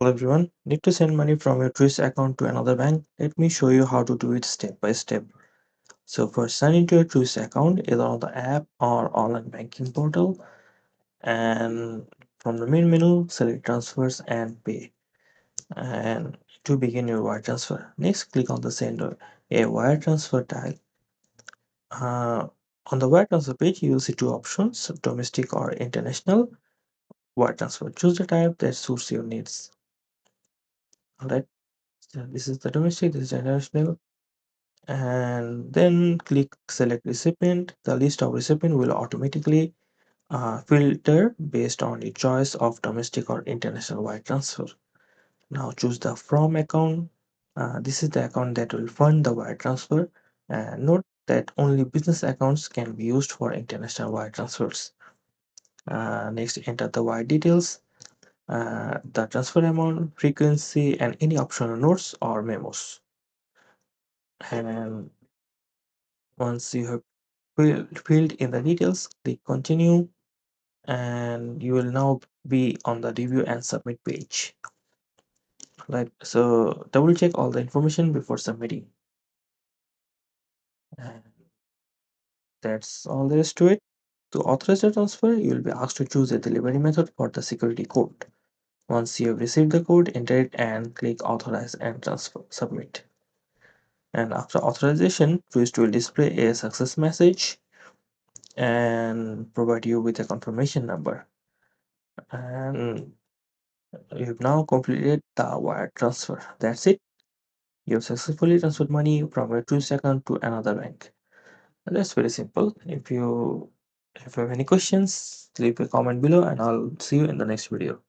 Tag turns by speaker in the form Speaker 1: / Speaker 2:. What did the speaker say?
Speaker 1: Hello everyone, need to send money from your Truist account to another bank? Let me show you how to do it step by step. So first sign into your Truist account either on the app or online banking portal, and from the main menu select transfers and pay, and to begin your wire transfer next click on the send a wire transfer tile. uh, on the wire transfer page you will see two options, domestic or international wire transfer. Choose the type that suits your needs. Alright, so this is the domestic, this is international, and then click select recipient. The list of recipient will automatically filter based on your choice of domestic or international wire transfer. Now choose the from account. This is the account that will fund the wire transfer, and note that only business accounts can be used for international wire transfers. Next, enter the wire details, the transfer amount, frequency, and any optional notes or memos. And once you have filled in the details, click continue, and you will now be on the review and submit page. Right, so double check all the information before submitting. And that's all there is to it. To authorize the transfer, you will be asked to choose a delivery method for the security code. Once you have received the code, enter it and click authorize and transfer submit. And after authorization, Twist will display a success message and provide you with a confirmation number. And you've now completed the wire transfer. That's it. You've successfully transferred money from your Truist account to another bank. And that's very simple. If you have any questions, leave a comment below and I'll see you in the next video.